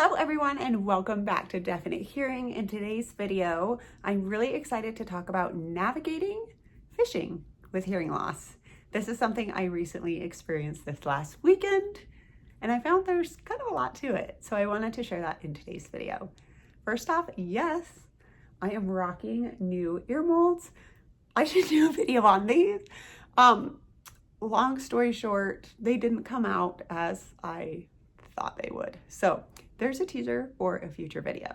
Hello everyone and welcome back to Definite Hearing. In today's video, I'm really excited to talk about navigating fishing with hearing loss. This is something I recently experienced this last weekend and I found there's kind of a lot to it. So I wanted to share that in today's video. First off, yes, I am rocking new ear molds. I should do a video on these. Long story short, they didn't come out as I thought they would. So there's a teaser for a future video.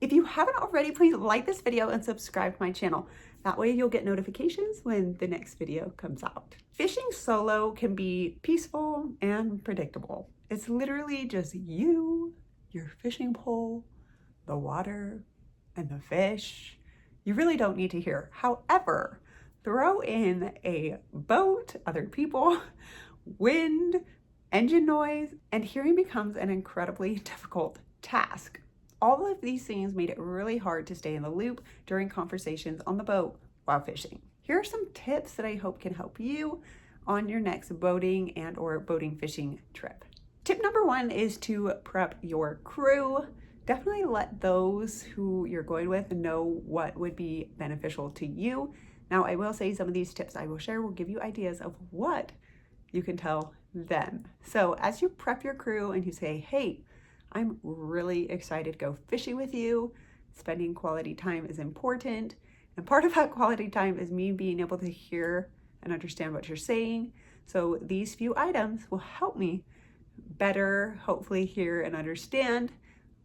If you haven't already, please like this video and subscribe to my channel. That way you'll get notifications when the next video comes out. Fishing solo can be peaceful and predictable. It's literally just you, your fishing pole, the water, and the fish. You really don't need to hear. However, throw in a boat, other people, wind, engine noise, and hearing becomes an incredibly difficult task. All of these things made it really hard to stay in the loop during conversations on the boat while fishing. Here are some tips that I hope can help you on your next boating and or boating fishing trip. Tip number one is to prep your crew. Definitely let those who you're going with know what would be beneficial to you. Now, I will say some of these tips I will share will give you ideas of what you can tell them. So as you prep your crew and you say, hey, I'm really excited to go fishing with you, spending quality time is important. And part of that quality time is me being able to hear and understand what you're saying. So these few items will help me better, hopefully hear and understand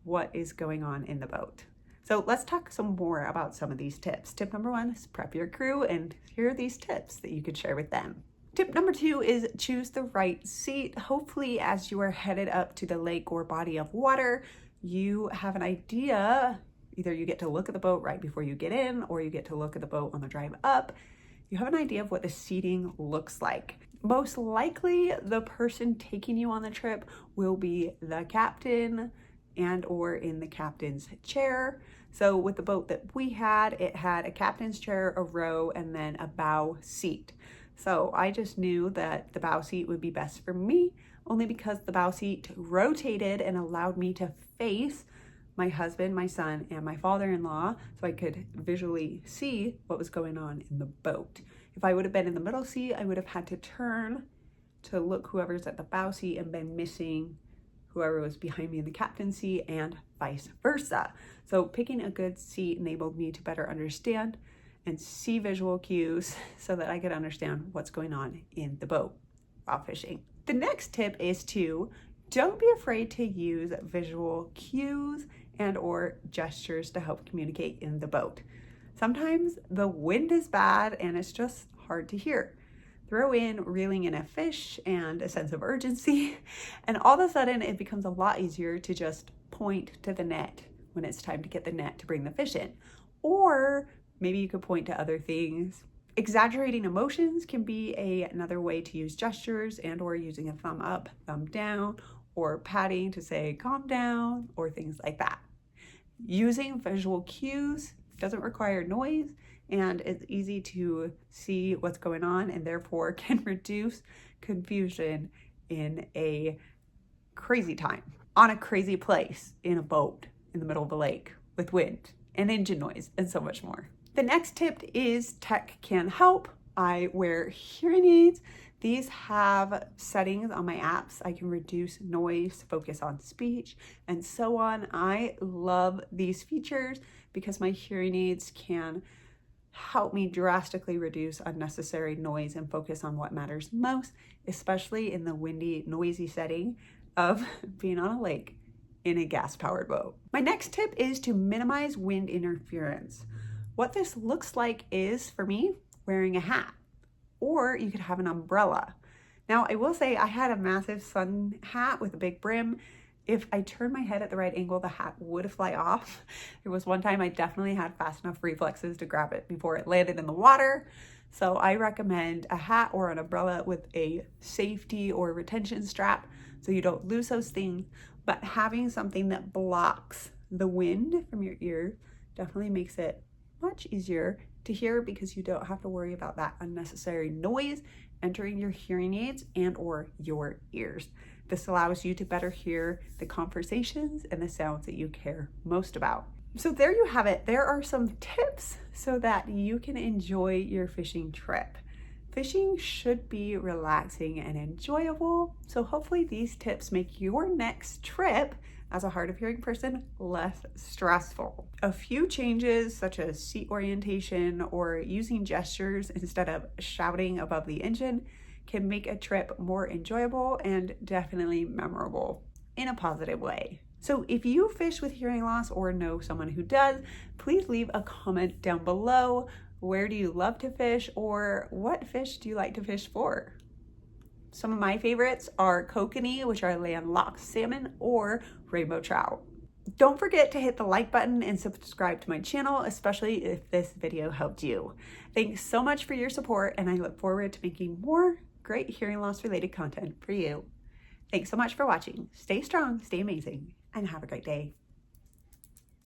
what is going on in the boat. So let's talk some more about some of these tips. Tip number one is prep your crew, and here are these tips that you could share with them. Tip number two is choose the right seat. Hopefully, as you are headed up to the lake or body of water, you have an idea. Either you get to look at the boat right before you get in, or you get to look at the boat on the drive up. You have an idea of what the seating looks like. Most likely, the person taking you on the trip will be the captain and or in the captain's chair. So with the boat that we had, it had a captain's chair, a row, and then a bow seat. So I just knew that the bow seat would be best for me, only because the bow seat rotated and allowed me to face my husband, my son, and my father-in-law, so I could visually see what was going on in the boat. If I would have been in the middle seat, I would have had to turn to look whoever's at the bow seat and been missing whoever was behind me in the captain's seat and vice versa. So picking a good seat enabled me to better understand and see visual cues so that I could understand what's going on in the boat while fishing. The next tip is to don't be afraid to use visual cues and or gestures to help communicate in the boat. Sometimes the wind is bad and it's just hard to hear. Throw in reeling in a fish and a sense of urgency, and all of a sudden it becomes a lot easier to just point to the net when it's time to get the net to bring the fish in. Or maybe you could point to other things. Exaggerating emotions can be another way to use gestures and or using a thumb up, thumb down, or patting to say calm down or things like that. Using visual cues doesn't require noise and it's easy to see what's going on and therefore can reduce confusion in a crazy time, on a crazy place, in a boat, in the middle of a lake with wind and engine noise and so much more. The next tip is tech can help. I wear hearing aids. These have settings on my apps. I can reduce noise, focus on speech, and so on. I love these features because my hearing aids can help me drastically reduce unnecessary noise and focus on what matters most, especially in the windy, noisy setting of being on a lake in a gas-powered boat. My next tip is to minimize wind interference. What this looks like is, for me, wearing a hat, or you could have an umbrella. Now, I will say I had a massive sun hat with a big brim. If I turned my head at the right angle, the hat would fly off. There was one time I definitely had fast enough reflexes to grab it before it landed in the water. So I recommend a hat or an umbrella with a safety or retention strap so you don't lose those things. But having something that blocks the wind from your ear definitely makes it much easier to hear because you don't have to worry about that unnecessary noise entering your hearing aids and or your ears. This allows you to better hear the conversations and the sounds that you care most about. So there you have it. There are some tips so that you can enjoy your fishing trip. Fishing should be relaxing and enjoyable, so hopefully these tips make your next trip as a hard of hearing person less stressful. A few changes such as seat orientation or using gestures instead of shouting above the engine can make a trip more enjoyable and definitely memorable in a positive way. So if you fish with hearing loss or know someone who does, please leave a comment down below. Where do you love to fish, or what fish do you like to fish for? Some of my favorites are kokanee, which are landlocked salmon, or rainbow trout. Don't forget to hit the like button and subscribe to my channel, especially if this video helped you. Thanks so much for your support, and I look forward to making more great hearing loss related content for you. Thanks so much for watching. Stay strong, stay amazing, and have a great day.